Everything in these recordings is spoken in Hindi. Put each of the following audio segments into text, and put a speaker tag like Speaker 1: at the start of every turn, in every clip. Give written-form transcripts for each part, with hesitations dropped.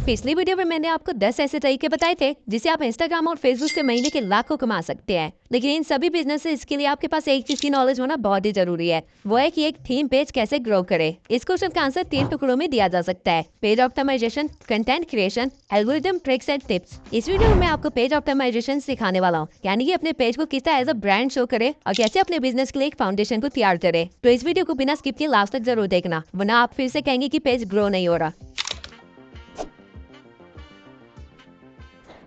Speaker 1: पिछली वीडियो में मैंने आपको 10 ऐसे तरीके बताए थे जिससे आप इंस्टाग्राम और फेसबुक से महीने के लाखों कमा सकते हैं। लेकिन इन सभी बिजनेसेस के लिए आपके पास एक चीज की नॉलेज होना बहुत ही जरूरी है। वो है कि एक थीम पेज कैसे ग्रो करे। इस क्वेश्चन का आंसर 3 टुकड़ों में दिया जा सकता है: page optimization, content creation, algorithm tricks and tips. इस वीडियो में मैं आपको पेज ऑप्टिमाइजेशन सिखाने वाला हूँ, यानी कि अपने पेज को किस तरह एज अ ब्रांड शो करे और कैसे अपने बिजनेस के लिए एक फाउंडेशन को तैयार करे। तो इस वीडियो को बिना स्किप किए लास्ट तक जरूर देखना, वरना आप फिर से कहेंगे कि पेज ग्रो नहीं हो रहा।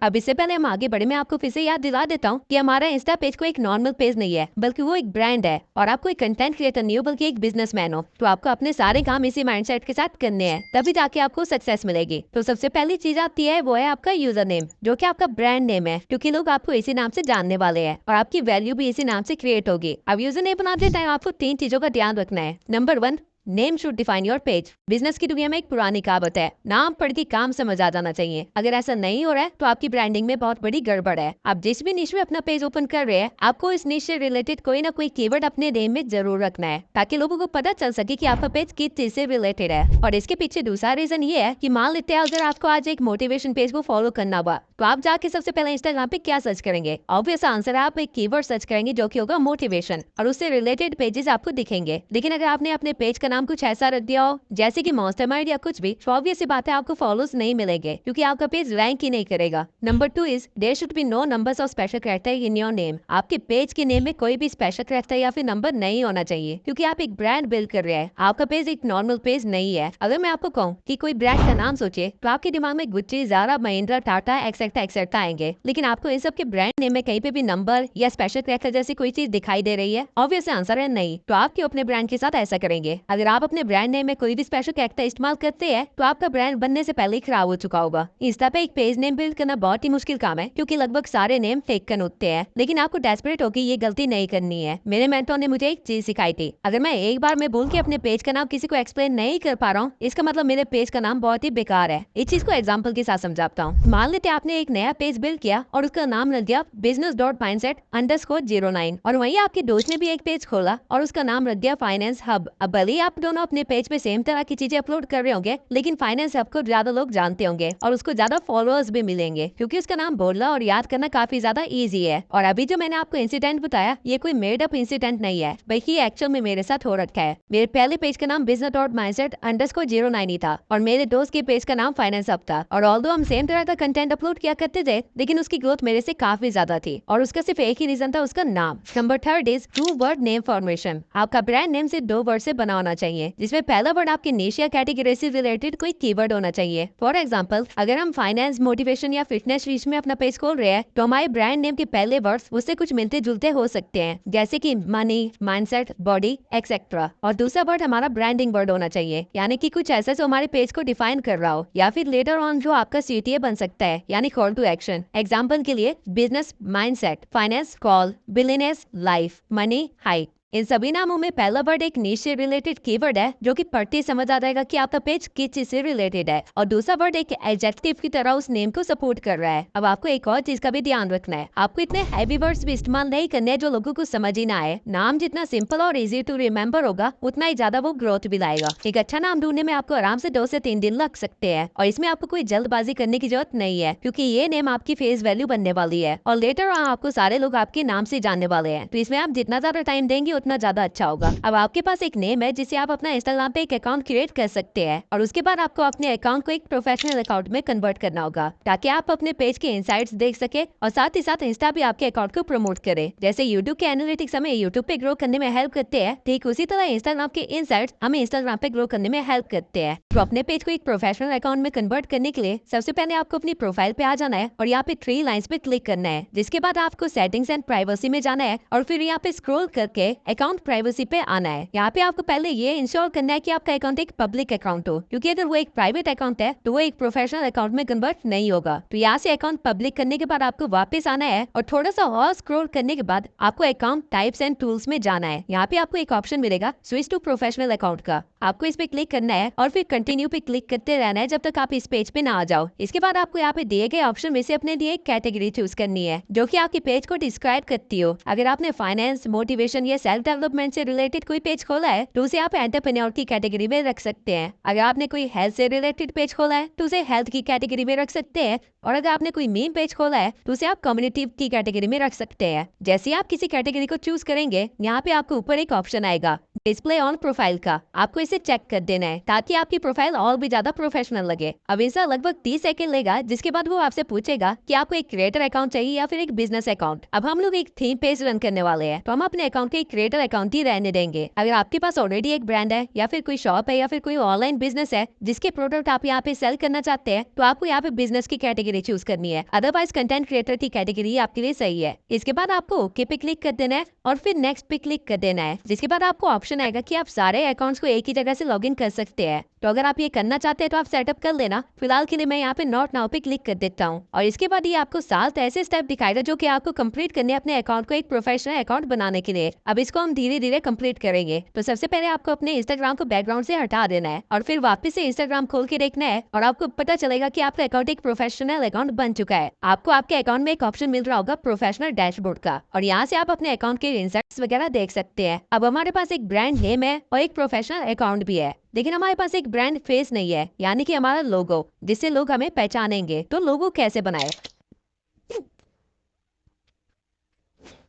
Speaker 1: अब इससे पहले हम आगे बढ़े, मैं आपको फिर से याद दिला देता हूँ कि हमारा इंस्टा पेज को एक नॉर्मल पेज नहीं है, बल्कि वो एक ब्रांड है। और आप कोई कंटेंट क्रिएटर नहीं हो, बल्कि एक बिजनेसमैन हो। तो आपको अपने सारे काम इसी माइंडसेट के साथ करने हैं, तभी जाके आपको सक्सेस मिलेगी। तो सबसे पहली चीज आती है, वो है आपका यूजर नेम, जो कि आपका ब्रांड नेम है, क्योंकि लोग आपको इसी नाम से जानने वाले हैं और आपकी वैल्यू भी इसी नाम से क्रिएट होगी। अब यूजर नेम बनाते टाइम आपको 3 चीजों का ध्यान रखना है। Number 1, name should define your page. Business की दुनिया में एक पुरानी कहावत है, नाम पढ़ के काम समझ आ जाना चाहिए। अगर ऐसा नहीं हो रहा है तो आपकी ब्रांडिंग में बहुत बड़ी गड़बड़ है। आप जिस भी निश में अपना पेज ओपन कर रहे हैं, आपको इस निश से रिलेटेड कोई ना कोई कीवर्ड अपने नेम में जरूर रखना है, ताकि लोगों को पता चल सके कि आपका पेज किस चीज से रिलेटेड है। और इसके पीछे दूसरा रीजन ये है कि मान लेते हैं अगर आपको आज एक मोटिवेशन पेज को फॉलो करना हुआ, तो आप जाके सबसे पहले इंस्टाग्राम पे क्या सर्च करेंगे? ऑब्वियस आंसर है, आप एक कीवर्ड सर्च करेंगे जो कि होगा मोटिवेशन, और उससे रिलेटेड पेजेस आपको दिखेंगे। लेकिन अगर आपने अपने पेज का नाम कुछ ऐसा रख दिया हो जैसे कि मास्टरमाइंड या कुछ भी, तो ऑब्वियस सी बात है आपको फॉलोज नहीं मिलेंगे, क्योंकि आपका पेज रैंक ही नहीं करेगा। Number 2 is there should be no numbers और special character in your name. आपके पेज के नेम में कोई भी स्पेशल कैरेक्टर या फिर नंबर नहीं होना चाहिए, क्योंकि आप एक ब्रांड बिल्ड कर रहे हैं। आपका पेज एक नॉर्मल पेज नहीं है। अगर मैं आपको कहूँ कि कोई ब्रांड का नाम सोचे, तो आपके दिमाग में Gucci, Zara, Mahindra, Tata etcetera etcetera आएंगे। लेकिन आपको इन सब के ब्रांड नेम में कहीं पे भी नंबर या स्पेशल कैरेक्टर जैसी कोई चीज दिखाई दे रही है? ऑब्वियस आंसर है नहीं। तो आप क्यों अपने ब्रांड के साथ ऐसा करेंगे? अगर आप अपने ब्रांड नेम में कोई भी स्पेशल कैरेक्टर इस्तेमाल करते हैं, तो आपका ब्रांड बनने से पहले ही खराब हो चुका होगा। इंस्टा पे एक पेज नेम बिल्ड करना बहुत ही मुश्किल काम है, क्योंकि लगभग सारे नेम टेकन होते हैं। लेकिन आपको डेस्परेट होकर ये गलती नहीं करनी है। मेरे मेंटोर ने मुझे एक चीज सिखाई थी, अगर मैं एक बार में बोल के अपने पेज का नाम किसी को एक्सप्लेन नहीं कर पा रहा हूँ, इसका मतलब मेरे पेज का नाम बहुत ही बेकार है। इस चीज को एग्जाम्पल के साथ समझाता हूँ। मान लेते आपने एक नया पेज बिल्ड किया और उसका नाम रख दिया business.mindset_09, और वहीं आपके दोस्त ने भी एक पेज खोला और उसका नाम रख दिया फाइनेंस हब। अब भले ही आप दोनों अपने पेज पे सेम तरह की चीजें अपलोड कर रहे होंगे, लेकिन फाइनेंस हब को ज्यादा लोग जानते होंगे और उसको ज्यादा फॉलोअर्स भी मिलेंगे, क्योंकि उसका नाम बोलना और याद करना काफी ज्यादा इजी है। और अभी जो मैंने आपको इंसिडेंट बताया, ये कोई मेड अप इंसिडेंट नहीं है, बल्कि ये एक्चुअल में मेरे साथ हो रखा है। मेरे पहले पेज का नाम business.mindset_09 ही था, और मेरे दोस्त के पेज का नाम फाइनेंस हब था। और ऑल्दो हम सेम तरह का कंटेंट अपलोड किया करते थे, लेकिन उसकी ग्रोथ मेरे से काफी ज्यादा थी, और उसका सिर्फ एक ही रीजन था, उसका नाम। Number 3 is 2 word name formation. आपका ब्रांड नेम से 2 वर्ड से बना होना चाहिए, जिसमें पहला वर्ड आपके निश या कैटेगरी से रिलेटेड कोई कीवर्ड होना चाहिए। फॉर एग्जांपल, अगर हम फाइनेंस, मोटिवेशन या फिटनेस रीच में अपना पेज खोल रहे हैं, तो हमारे ब्रांड नेम के पहले वर्ड्स उससे कुछ मिलते जुलते हो सकते हैं, जैसे कि मनी, माइंडसेट, बॉडी एक्सेट्रा। और दूसरा वर्ड हमारा ब्रांडिंग वर्ड होना चाहिए, यानी कि कुछ ऐसा जो हमारे पेज को डिफाइन कर रहा हो, या फिर लेटर ऑन जो आपका CTA बन सकता है, यानी कॉल टू एक्शन। एग्जाम्पल के लिए business mindset, finance call, billionaires life, money hike. इन सभी नामों में पहला वर्ड एक नीश से रिलेटेड कीवर्ड है, जो कि पढ़ते ही समझ आ जाएगा कि आपका पेज किस चीज से रिलेटेड है, और दूसरा वर्ड एक एडजेक्टिव की तरह उस नेम को सपोर्ट कर रहा है। अब आपको एक और चीज का भी ध्यान रखना है, आपको इतने हैवी वर्ड्स भी इस्तेमाल नहीं करने हैं जो लोगों को समझ ही ना आए। नाम जितना सिंपल और इजी टू रिमेम्बर होगा, उतना ही ज्यादा वो ग्रोथ भी लाएगा। एक अच्छा नाम ढूंढने में आपको आराम से 2 से 3 दिन लग सकते हैं, और इसमें आपको कोई जल्दबाजी करने की जरूरत नहीं है, क्योंकि ये नेम आपकी फेस वैल्यू बनने वाली है, और लेटर आपको सारे लोग आपके नाम से जानने वाले हैं। तो इसमें आप जितना ज्यादा टाइम देंगे, उतना ज्यादा अच्छा होगा। अब आपके पास एक नेम है जिसे आप अपना इंस्टाग्राम पे एक अकाउंट क्रिएट कर सकते हैं, और उसके बाद आपको अपने अकाउंट को एक प्रोफेशनल अकाउंट में कन्वर्ट करना होगा, ताकि आप अपने पेज के इनसाइट्स देख सके, और साथ ही साथ इंस्टा भी आपके अकाउंट को प्रमोट करे। जैसे यूट्यूब के एनालिटिक्स हमें यूट्यूब पे ग्रो करने में हेल्प करते हैं, ठीक उसी तरह इंस्टाग्राम के इनसाइट्स हमें इंस्टाग्राम पे ग्रो करने में हेल्प करते हैं। तो अपने पेज को एक प्रोफेशनल अकाउंट में कन्वर्ट करने के लिए सबसे पहले आपको अपनी प्रोफाइल पे आ जाना है, और यहाँ पे 3 लाइंस पे क्लिक करना है, जिसके बाद आपको सेटिंग्स एंड प्राइवेसी में जाना है, और फिर यहाँ पे स्क्रॉल करके अकाउंट प्राइवेसी पे आना है। यहाँ पे आपको पहले ये इंश्योर करना है कि आपका अकाउंट एक पब्लिक अकाउंट हो, क्योंकि अगर वो एक प्राइवेट अकाउंट है तो वो एक प्रोफेशनल अकाउंट में कन्वर्ट नहीं होगा। तो यहाँ से अकाउंट पब्लिक करने के बाद आपको वापस आना है, और थोड़ा सा और स्क्रॉल करने के बाद आपको अकाउंट टाइप्स एंड टूल्स में जाना है। यहाँ पे आपको एक ऑप्शन मिलेगा स्विच टू प्रोफेशनल अकाउंट का, आपको इस पे क्लिक करना है, और फिर कंटिन्यू पे क्लिक करते रहना है जब तक आप इस पेज पे ना आ जाओ। इसके बाद आपको यहाँ पे दिए गए ऑप्शन में से अपने लिए एक कैटेगरी चूज करनी है, जो कि आपके पेज को डिस्क्राइब करती हो। अगर आपने फाइनेंस, मोटिवेशन या सेल्फ सेल्फ डेवलपमेंट से रिलेटेड कोई पेज खोला है तो उसे आप एंटरप्रेन्योर की कैटेगरी में रख सकते हैं। अगर आपने कोई हेल्थ से रिलेटेड पेज खोला है तो उसे हेल्थ की कैटेगरी में रख सकते हैं। और अगर आपने कोई मीम पेज खोला है तो उसे आप कम्युनिटी की कैटेगरी में रख सकते हैं। जैसे आप किसी कैटेगरी को चूज करेंगे, यहाँ पे आपको ऊपर एक ऑप्शन आएगा डिस्प्ले ऑन प्रोफाइल का। आपको इसे चेक कर देना है ताकि आपकी प्रोफाइल और भी ज्यादा प्रोफेशनल लगे। अब इसका लगभग 30 सेकंड लेगा, जिसके बाद वो आपसे पूछेगा कि आपको एक क्रिएटर अकाउंट चाहिए या फिर एक बिजनेस अकाउंट। अब हम लोग एक थीम पेज रन करने वाले हैं, तो हम अपने अकाउंट के क्रिएटर अकाउंट ही रहने देंगे। अगर आपके पास ऑलरेडी एक ब्रांड है या फिर कोई शॉप है या फिर कोई ऑनलाइन बिजनेस है जिसके प्रोडक्ट आप यहाँ पे सेल करना चाहते हैं, तो आपको यहाँ पे बिजनेस की कैटेगरी चूज करनी है। अदरवाइज कंटेंट क्रिएटर की कैटेगरी आपके लिए सही है। इसके बाद आपको ओके पे क्लिक कर देना है और फिर नेक्स्ट पे क्लिक कर देना है, जिसके बाद आपको ऑप्शन आएगा कि आप सारे अकाउंट्स को एक ही जगह से लॉगिन कर सकते हैं। तो अगर आप ये करना चाहते हैं तो आप सेटअप कर लेना। फिलहाल के लिए मैं यहाँ पे नॉट नाउ पे क्लिक कर देता हूँ और इसके बाद ये आपको 7 ऐसे स्टेप दिखाएगा जो कि आपको कंप्लीट करने अपने अकाउंट को एक प्रोफेशनल अकाउंट बनाने के लिए। अब इसको हम धीरे धीरे कंप्लीट करेंगे। तो सबसे पहले आपको अपने इंस्टाग्राम को बैकग्राउंड से हटा देना है और फिर वापस से इंस्टाग्राम खोल के देखना है और आपको पता चलेगा कि आपका अकाउंट एक प्रोफेशनल अकाउंट बन चुका है। आपको आपके अकाउंट में एक ऑप्शन मिल रहा होगा प्रोफेशनल डैशबोर्ड का, और यहाँ से आप अपने अकाउंट के इंसर्ट्स वगैरह देख सकते हैं। अब हमारे पास एक ब्रांड नेम है और एक प्रोफेशनल अकाउंट भी है, लेकिन हमारे पास एक ब्रांड फेस नहीं है, यानी कि हमारा लोगो, जिससे लोग हमें पहचानेंगे। तो लोगो कैसे बनाए?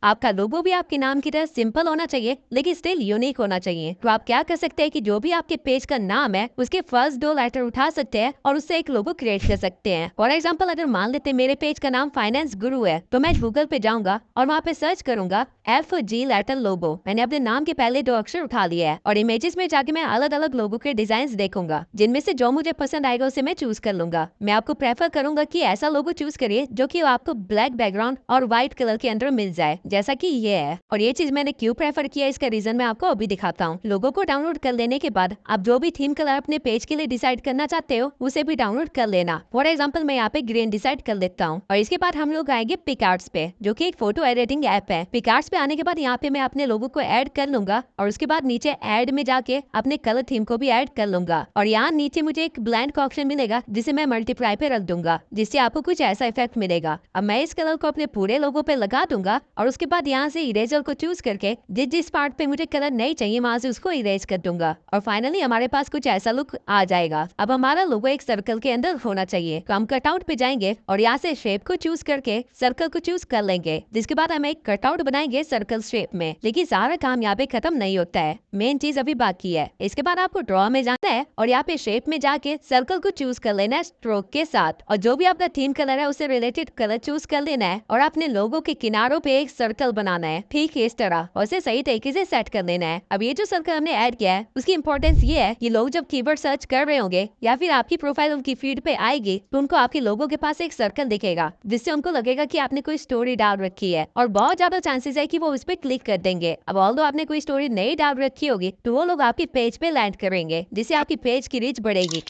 Speaker 1: आपका लोगो भी आपके नाम की तरह सिंपल होना चाहिए, लेकिन स्टिल यूनिक होना चाहिए। तो आप क्या कर सकते हैं कि जो भी आपके पेज का नाम है उसके फर्स्ट 2 लेटर उठा सकते हैं और उससे एक लोगो क्रिएट कर सकते हैं। फॉर एग्जांपल, अगर मान लेते मेरे पेज का नाम फाइनेंस गुरु है, तो मैं गूगल पे जाऊंगा और वहाँ पे सर्च करूंगा FG लेटर लोगो। मैंने अपने नाम के पहले 2 अक्षर उठा लिया है और इमेजेस में जाके मैं अलग अलग लोगो के डिजाइन देखूंगा, जिनमें से जो मुझे पसंद आएगा उसे मैं चूज कर लूंगा। मैं आपको प्रेफर करूंगा कि ऐसा लोगो चूज करिए जो कि आपको ब्लैक बैकग्राउंड और व्हाइट कलर के अंदर मिल जाए, जैसा कि ये है। और ये चीज मैंने क्यों प्रेफर किया, इसका रीजन मैं आपको अभी दिखाता हूँ। लोगो को डाउनलोड कर लेने के बाद आप जो भी थीम कलर अपने पेज के लिए डिसाइड करना चाहते हो उसे भी डाउनलोड कर लेना। फॉर एग्जाम्पल, मैं यहाँ पे ग्रीन डिसाइड कर लेता हूँ और इसके बाद हम लोग आएंगे पिकआर्ट्स पे, जो कि एक फोटो एडिटिंग ऐप है। पिकआर्ट्स पे आने के बाद यहाँ पे मैं अपने लोगो को ऐड कर लूंगा और उसके बाद नीचे ऐड में जाके अपने कलर थीम को भी ऐड कर लूंगा। और यहाँ नीचे मुझे एक ब्लेंड का ऑप्शन मिलेगा, जिसे मैं मल्टीप्लाई पे रख दूंगा, जिससे आपको कुछ ऐसा इफेक्ट मिलेगा। अब मैं इस कलर को अपने पूरे लोगो पे लगा दूंगा और उसके बाद यहाँ से इरेजर को चूज करके जिस पार्ट पे मुझे कलर नहीं चाहिए वहां से उसको इरेज कर दूंगा और फाइनली हमारे पास कुछ ऐसा लुक आ जाएगा। अब हमारा लोगो एक सर्कल के अंदर होना चाहिए, तो हम कटआउट पे जाएंगे और यहाँ से शेप को चूज करके सर्कल को चूज कर लेंगे, जिसके बाद हम एक कटआउट बनाएंगे सर्कल शेप में। लेकिन सारा काम यहाँ पे खत्म नहीं होता है, मेन चीज अभी बाकी है। इसके बाद आपको ड्रॉ में जाना है और यहाँ पे शेप में जाके सर्कल को चूज कर लेना है स्ट्रोक के साथ, और जो भी आपका थीम कलर है उससे रिलेटेड कलर चूज कर लेना है और अपने लोगो के किनारों पे एक सर्कल बनाना है, ठीक इस तरह, और उसे सही तरीके से सेट कर लेना है। अब ये जो सर्कल हमने ऐड किया है उसकी इंपॉर्टेंस ये है कि लोग जब कीवर्ड सर्च कर रहे होंगे या फिर आपकी प्रोफाइल उनकी फीड पे आएगी तो उनको आपके लोगों के पास एक सर्कल दिखेगा, जिससे उनको लगेगा कि आपने कोई स्टोरी डाल रखी है और बहुत ज्यादा चांसेस है कि वो उस पर क्लिक कर देंगे। अब ऑल्दो आपने कोई स्टोरी नहीं डाल रखी होगी तो वो लोग आपके पेज पे लैंड करेंगे, जिससे आपकी पेज की रीच बढ़ेगी।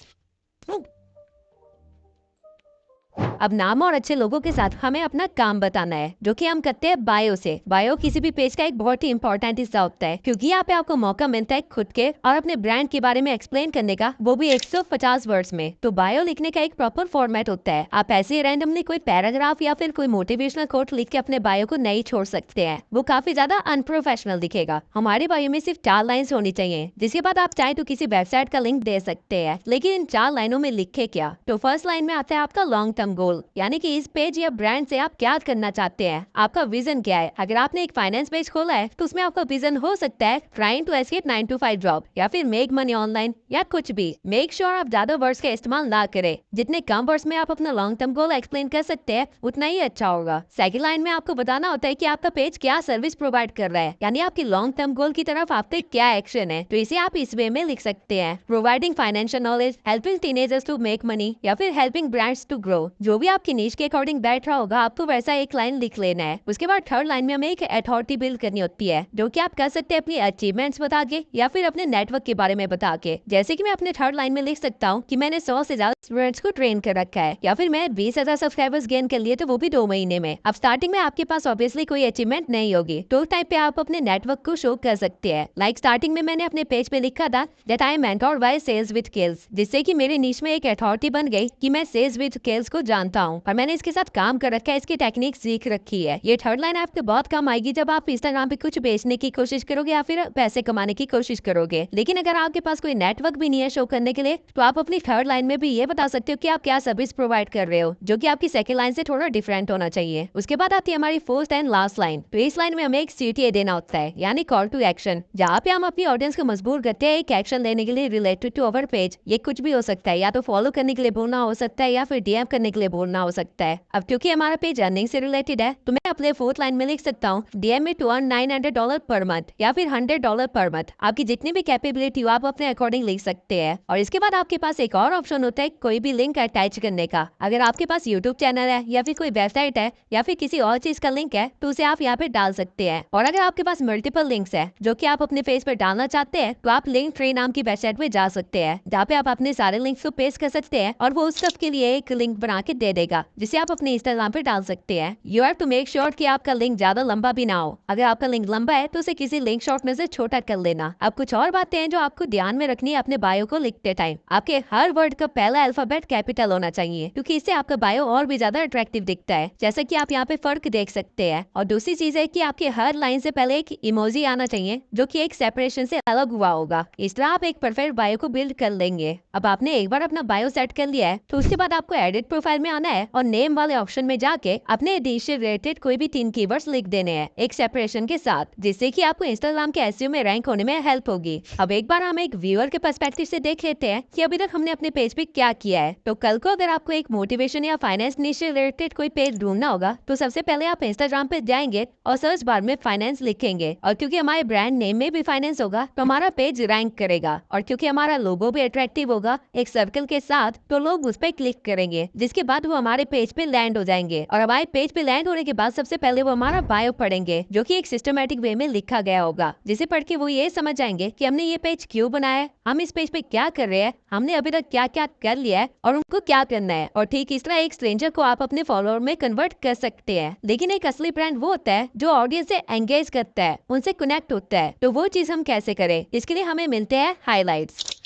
Speaker 1: अब नाम और अच्छे लोगों के साथ हमें अपना काम बताना है, जो कि हम करते हैं बायो से। बायो किसी भी पेज का एक बहुत ही इंपॉर्टेंट हिस्सा होता है, क्योंकि यहाँ पे आपको मौका मिलता है खुद के और अपने ब्रांड के बारे में एक्सप्लेन करने का, वो भी 150 वर्ड्स में। तो बायो लिखने का एक प्रॉपर फॉर्मेट होता है। आप ऐसे रैंडमली कोई पैराग्राफ या फिर कोई मोटिवेशनल कोट लिख के अपने बायो को नहीं छोड़ सकते हैं, वो काफी ज्यादा अनप्रोफेशनल दिखेगा। हमारे बायो में सिर्फ 4 लाइन्स होनी चाहिए, जिसके बाद आप चाहे तो किसी वेबसाइट का लिंक दे सकते हैं। लेकिन इन 4 लाइनों में लिखे क्या? तो फर्स्ट लाइन में आता है आपका लॉन्ग टर्म गोल, यानी कि इस पेज या ब्रांड से आप क्या करना चाहते हैं, आपका विजन क्या है। अगर आपने एक फाइनेंस पेज खोला है तो उसमें आपका विजन हो सकता है trying to escape 9 to 5 job या फिर मेक मनी ऑनलाइन या कुछ भी। मेक श्योर आप ज्यादा वर्ड्स का इस्तेमाल ना करें। जितने कम वर्ड्स में आप अपना लॉन्ग टर्म गोल एक्सप्लेन कर सकते हैं उतना ही अच्छा होगा। सेकंड लाइन में आपको बताना होता है कि आपका पेज क्या सर्विस प्रोवाइड कर रहा है, यानी आपकी लॉन्ग टर्म गोल की तरफ आपके क्या एक्शन है। तो इसे आप इस वे में लिख सकते हैं, providing financial knowledge, helping teenagers to make money या फिर हेल्पिंग ब्रांड्स टू ग्रो। जो भी आपकी नीश के अकॉर्डिंग बैठ रहा होगा आपको वैसा एक लाइन लिख लेना है। उसके बाद थर्ड लाइन में हमें एक अथॉरिटी बिल्ड करनी होती है, जो कि आप कर सकते हैं अपनी अचीवमेंट्स बता के या फिर अपने नेटवर्क के बारे में बता के। जैसे कि मैं अपने थर्ड लाइन में लिख सकता हूँ कि मैंने 100 से ज्यादा स्टूडेंट्स को ट्रेन कर रखा है, या फिर मैं 20,000 सब्सक्राइबर्स गेन कर लिए, तो वो भी 2 महीने में। अब स्टार्टिंग में आपके पास ऑब्वियसली कोई अचीवमेंट नहीं होगी, तो उस टाइम पे आप अपने नेटवर्क को शो कर सकते हैं। लाइक स्टार्टिंग में मैंने अपने पेज पे लिखा था that I am mentored by sales with skills, जिससे कि मेरे नीश में एक अथॉरिटी बन गई कि मैं सेल्स विद स्किल्स को जानता जानता हूँ और मैंने इसके साथ काम कर रखा है, इसकी टेक्निक सीख रखी है। ये थर्ड लाइन आपको बहुत काम आएगी जब आप इंस्टाग्राम पे कुछ बेचने की कोशिश करोगे या फिर पैसे कमाने की कोशिश करोगे। लेकिन अगर आपके पास कोई नेटवर्क भी नहीं है शो करने के लिए, तो आप अपनी थर्ड लाइन में भी ये बता सकते हो कि आप क्या सर्विस प्रोवाइड कर रहे हो, जो कि आपकी सेकंड लाइन से थोड़ा डिफरेंट होना चाहिए। उसके बाद आती है हमारी फोर्थ एंड लास्ट लाइन। तो इस लाइन में हमें एक CTA देना होता है, यानी कॉल टू एक्शन, जहाँ पे हम अपनी ऑडियंस को मजबूर करते हैं एक एक्शन लेने के लिए रिलेटेड टू अवर पेज। ये कुछ भी हो सकता है, या तो फॉलो करने के लिए बोलना हो सकता है या फिर DM करने के लिए बोलना हो सकता है। अब क्योंकि हमारा पेज अर्निंग से रिलेटेड है, तो मैं अपने फोर्थ लाइन में लिख सकता हूँ DM में टू अर्न $900 पर मंथ या फिर $100 पर मंथ। आपकी जितनी भी कैपेबिलिटी हो आप अपने अकॉर्डिंग लिख सकते हैं। और इसके बाद आपके पास एक और ऑप्शन होता है कोई भी लिंक अटैच करने का। अगर आपके पास यूट्यूब चैनल है या फिर कोई वेबसाइट है या फिर किसी और चीज का लिंक है, तो उसे आप यहाँ पे डाल सकते हैं। और अगर आपके पास मल्टीपल लिंक्स है जो कि आप अपने पेज पर डालना चाहते हैं, तो आप लिंक ट्री नाम की वेबसाइट पे जा सकते हैं, जहाँ पे आप अपने सारे लिंक्स को पेस्ट कर सकते हैं और वो उस सब के लिए एक लिंक बना के दे देगा, जिसे आप अपने इंस्टाग्राम पे डाल सकते हैं। You have to make sure कि आपका लिंक ज्यादा लंबा भी ना हो। अगर आपका लिंक लंबा है तो उसे किसी लिंक शॉर्ट में से छोटा कर लेना। अब कुछ और बातें हैं जो आपको ध्यान में रखनी है अपने बायो को लिखते टाइम। आपके हर वर्ड का पहला अल्फाबेट कैपिटल होना चाहिए, क्योंकि इससे आपका बायो और भी ज्यादा अट्रैक्टिव दिखता है, जैसा कि आप यहाँ पे फर्क देख सकते हैं। और दूसरी चीज है कि आपके हर लाइन से पहले एक इमोजी आना चाहिए, जो कि एक सेपरेशन से अलग हुआ होगा। इस तरह आप एक परफेक्ट बायो को बिल्ड कर लेंगे। अब आपने एक बार अपना बायो सेट कर लिया है, तो उसके बाद आपको एडिट प्रोफाइल में आना है और नेम वाले ऑप्शन में जाके अपने डिश से रिलेटेड कोई भी 3 कीवर्ड्स लिख देने हैं एक सेपरेशन के साथ, जिससे कि आपको इंस्टाग्राम के एसईओ में रैंक होने में हेल्प होगी। अब एक बार हम एक व्यूअर के पर्सपेक्टिव से देख लेते हैं कि अभी तक हमने अपने पेज पे क्या किया है। तो कल को अगर आपको एक मोटिवेशन या फाइनेंस निश से रिलेटेड कोई पेज ढूंढना होगा, तो सबसे पहले आप इंस्टाग्राम पे जाएंगे और सर्च बार में फाइनेंस लिखेंगे। और क्योंकि हमारे ब्रांड नेम में भी फाइनेंस होगा, तो हमारा पेज रैंक करेगा। और क्योंकि हमारा लोगो भी अट्रैक्टिव होगा एक सर्कल के साथ, तो लोग उस पर क्लिक करेंगे, जिसके बाद वो हमारे पेज पे लैंड हो जाएंगे। और हमारे पेज पे लैंड होने के बाद सबसे पहले वो हमारा बायो पढ़ेंगे, जो कि एक सिस्टमैटिक वे में लिखा गया होगा, जिसे पढ़ के वो ये समझ जाएंगे कि हमने ये पेज क्यों बनाया है, हम इस पेज पे क्या कर रहे हैं, हमने अभी तक क्या क्या कर लिया है और उनको क्या करना है। और ठीक इस तरह एक स्ट्रेंजर को आप अपने फॉलोअर में कन्वर्ट कर सकते हैं। लेकिन एक असली ब्रांड वो होता है जो ऑडियंस से एंगेज करता है, उनसे कनेक्ट होता है। तो वो चीज हम कैसे करें, इसके लिए हमें मिलते हैं हाईलाइट्स।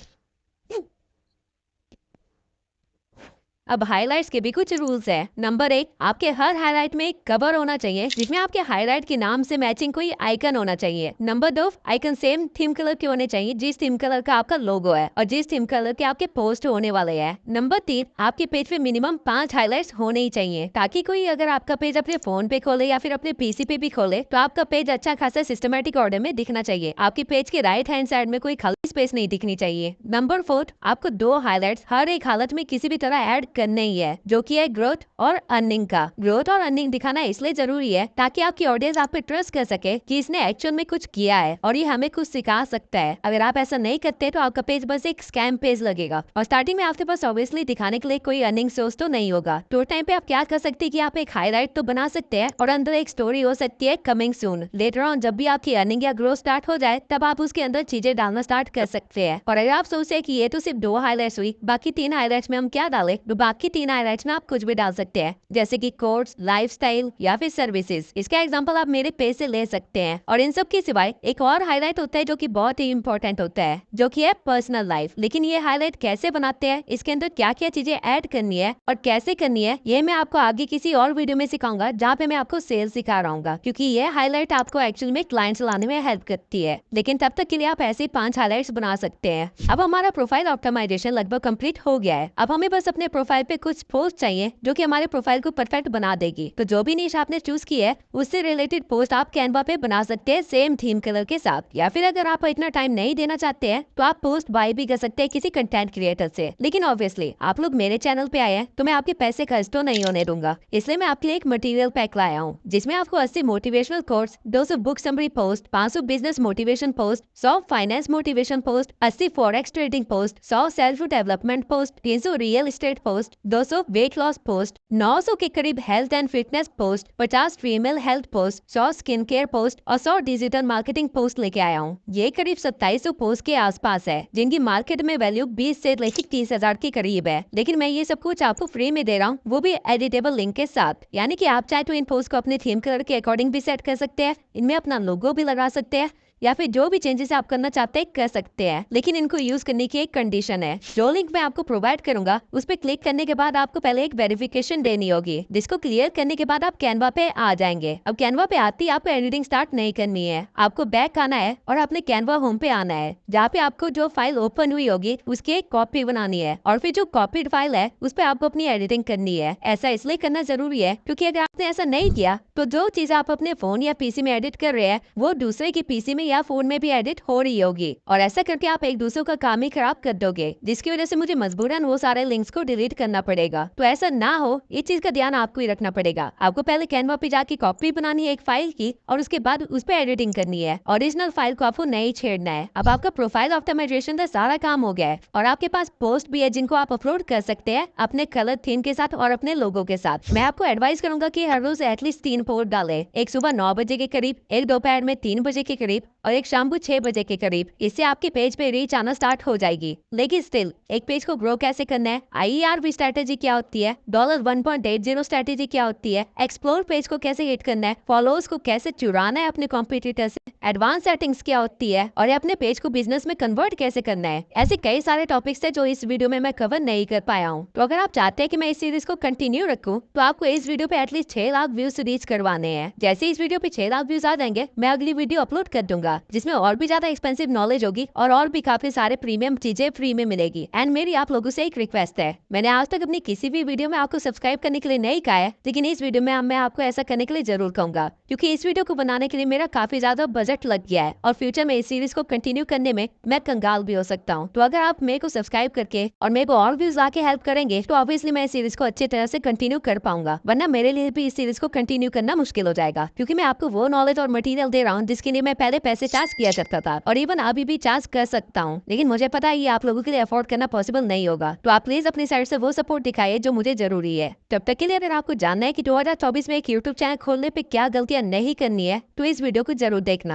Speaker 1: अब हाइलाइट्स के भी कुछ रूल्स है। नंबर 1, आपके हर हाईलाइट में एक कवर होना चाहिए, जिसमें आपके हाईलाइट के नाम से मैचिंग कोई आइकन होना चाहिए। Number 2, icon same theme colour के होने चाहिए जिस थीम कलर का आपका लोगो है और जिस थीम कलर के आपके पोस्ट होने वाले हैं। नंबर 3, आपके पेज पे मिनिमम 5 हाईलाइट्स होने ही चाहिए, ताकि कोई अगर आपका पेज अपने फोन पे खोले या फिर अपने PC पे भी खोले, तो आपका पेज अच्छा खासा सिस्टमेटिक ऑर्डर में दिखना चाहिए। आपके पेज के राइट हैंड साइड में कोई खाली स्पेस नहीं दिखनी चाहिए। नंबर 4, आपको 2 हाईलाइट्स हर एक हालत में किसी भी तरह ऐड करना ही है, जो कि है ग्रोथ और अर्निंग का। ग्रोथ और अर्निंग दिखाना इसलिए जरूरी है ताकि आपकी ऑडियंस आप पे ट्रस्ट कर सके कि इसने एक्चुअल में कुछ किया है और ये हमें कुछ सिखा सकता है। अगर आप ऐसा नहीं करते तो आपका पेज बस एक स्कैम पेज लगेगा और स्टार्टिंग में आपके पास ऑब्वियसली दिखाने के लिए कोई अर्निंग सोर्स तो नहीं होगा। तो टाइम पे आप क्या कर सकते हैं कि आप एक हाईलाइट तो बना सकते हैं और अंदर एक स्टोरी हो सकती है कमिंग सून। लेटर ऑन जब भी आपकी अर्निंग या ग्रोथ स्टार्ट हो जाए, तब आप उसके अंदर चीजें डालना स्टार्ट कर सकते हैं। और अगर आप सोचते हैं कि ये तो सिर्फ 2 हाईलाइट्स हुई, बाकी 3 हाईलाइट्स में हम क्या डालें, तो बाकी 3 हाईलाइट्स में आप कुछ भी डाल सकते हैं, जैसे कि कोर्स, लाइफस्टाइल या फिर सर्विसेज। इसका एग्जांपल आप मेरे पेज से ले सकते हैं। और इन सब के सिवाय एक और हाईलाइट होता है जो कि बहुत ही इंपॉर्टेंट होता है, जो कि है पर्सनल लाइफ। लेकिन ये हाईलाइट कैसे बनाते हैं, इसके अंदर क्या क्या चीजें ऐड करनी है और कैसे करनी है, ये मैं आपको आगे किसी और वीडियो में सिखाऊंगा, जहाँ पे मैं आपको सेल्स सिखा रहा हूँ, क्योंकि ये हाईलाइट आपको एक्चुअल में क्लाइंट्स लाने में हेल्प करती है। लेकिन तब तक के लिए आप ऐसे 5 हाईलाइट्स बना सकते हैं। अब हमारा प्रोफाइल ऑप्टिमाइजेशन लगभग कंप्लीट हो गया है। अब हमें बस अपने प्रोफाइल पे कुछ पोस्ट चाहिए जो कि हमारे प्रोफाइल को परफेक्ट बना देगी। तो जो भी निश आपने चूज की है, उससे रिलेटेड पोस्ट आप कैनवा पे बना सकते हैं सेम थीम कलर के साथ। या फिर अगर आप इतना टाइम नहीं देना चाहते हैं, तो आप पोस्ट बाय भी कर सकते हैं किसी कंटेंट क्रिएटर से। लेकिन ऑब्वियसली आप लोग मेरे चैनल पे आए हैं, तो मैं आपके पैसे खर्च तो नहीं होने दूंगा। इसलिए मैं आपके लिए एक मटेरियल पैक लाया हूँ, जिसमें आपको 80 motivational quotes, 200 book summary post, 500 business motivation post, 100 finance motivation post, 80 forex trading post, 100 self development post, 300 real estate post, 200 weight loss post, 900 के करीब health and fitness post, 50 female health post, 100 skin care post और 100 डिजिटल मार्केटिंग पोस्ट लेके आया हूँ। ये करीब 2700 पोस्ट के आसपास है, जिनकी मार्केट में वैल्यू 20 से लेकर 30,000 के करीब है। लेकिन मैं ये सब कुछ आपको फ्री में दे रहा हूँ, वो भी एडिटेबल लिंक के साथ। यानी कि आप चाहे तो इन पोस्ट को अपने थीम कलर के अकॉर्डिंग भी सेट कर सकते हैं, इनमें अपना लोगो भी लगा सकते हैं, या फिर जो भी चेंजेस आप करना चाहते हैं कर सकते हैं, लेकिन इनको यूज करने की एक कंडीशन है। जो लिंक मैं आपको प्रोवाइड करूंगा उस पर क्लिक करने के बाद आपको पहले एक वेरिफिकेशन देनी होगी, जिसको क्लियर करने के बाद आप कैनवा पे आ जाएंगे। अब कैनवा पे आती आपको एडिटिंग स्टार्ट नहीं करनी है, आपको बैक आना है और अपने कैनवा होम पे आना है, जहाँ पे आपको जो फाइल ओपन हुई होगी उसकी एक कॉपी बनानी है और फिर जो कॉपीड फाइल है उस पर आपको अपनी एडिटिंग करनी है। ऐसा इसलिए करना जरूरी है क्योंकि अगर आपने ऐसा नहीं किया तो जो चीज आप अपने फोन या पीसी में एडिट कर रहे हैं वो दूसरे की पीसी में या फोन में भी एडिट हो रही होगी, और ऐसा करके आप एक दूसरे का काम ही खराब कर दोगे, जिसकी वजह से मुझे मजबूरन वो सारे लिंक्स को डिलीट करना पड़ेगा। तो ऐसा ना हो इस चीज का ध्यान आपको ही रखना पड़ेगा। आपको पहले कैनवा पे जाके कॉपी बनानी है एक फाइल की और उसके बाद उस पर एडिटिंग करनी है। ओरिजिनल फाइल को आपको नहीं छेड़ना है। अब आपका प्रोफाइल ऑप्टिमाइजेशन का सारा काम हो गया है और आपके पास पोस्ट भी है जिनको आप अपलोड कर सकते हैं अपने कलर थीम के साथ और अपने लोगो के साथ। मैं आपको एडवाइस करूंगा कि हर रोज एटलीस्ट 3 पोस्ट डालें, एक सुबह 9 बजे के करीब, एक दोपहर में 3 बजे के करीब और एक शाम को 6 बजे के करीब। इससे आपके पेज पे रीच आना स्टार्ट हो जाएगी। लेकिन स्टिल एक पेज को ग्रो कैसे करना है, IERB स्ट्रेटेजी क्या होती है, $1.80 स्ट्रेटेजी क्या होती है, एक्सप्लोर पेज को कैसे हिट करना है, फॉलोअर्स को कैसे चुराना है अपने कॉम्पिटिटर से, एडवांस सेटिंग्स क्या होती है और अपने पेज को बिजनेस में कन्वर्ट कैसे करना है, ऐसे कई सारे टॉपिक्स थे जो इस वीडियो में मैं कवर नहीं कर पाया हूँ। तो अगर आप चाहते हैं कि मैं इस सीरीज को कंटिन्यू रखूं तो आपको इस वीडियो पे एटलीस्ट 6 लाख व्यूज रीच करवाने हैं। जैसे इस वीडियो पे 6 लाख व्यूज आ जाएंगे मैं अगली वीडियो अपलोड कर दूंगा जिसमें और भी ज्यादा एक्सपेंसिव नॉलेज होगी और भी काफी सारे प्रीमियम चीजें फ्री में मिलेगी। एंड मेरी आप लोगों से एक रिक्वेस्ट है, मैंने आज तक अपनी किसी भी वीडियो में आपको सब्सक्राइब करने के लिए नहीं कहा है, लेकिन इस वीडियो में मैं आपको ऐसा करने के लिए जरूर कहूंगा क्योंकि इस वीडियो को बनाने के लिए मेरा काफी ज्यादा बजट लग गया है और फ्यूचर में इस सीरीज को कंटिन्यू करने में मैं कंगाल भी हो सकता हूँ। तो अगर आप मेरे को सब्सक्राइब करके और मेरे को और व्यूज आके हेल्प करेंगे तो ऑब्वियसली मैं इस सीरीज को अच्छी तरह से कंटिन्यू कर पाऊंगा, वरना मेरे लिए भी इस सीरीज को कंटिन्यू करना मुश्किल हो जाएगा क्योंकि मैं आपको वो नॉलेज और मटेरियल दे रहा हूँ जिसके लिए मैं पहले पैसे चार्ज किया करता था और इवन अभी भी चार्ज कर सकता हूँ, लेकिन मुझे पता है ये आप लोगों के लिए अफोर्ड करना पॉसिबल नहीं होगा। तो आप प्लीज अपनी साइड से वो सपोर्ट दिखाइए जो मुझे जरूरी है। तब तक के लिए अगर आपको जानना है कि 2024 में एक यूट्यूब चैनल खोलने पे क्या गलतियां नहीं करनी है तो इस वीडियो को जरूर देखना।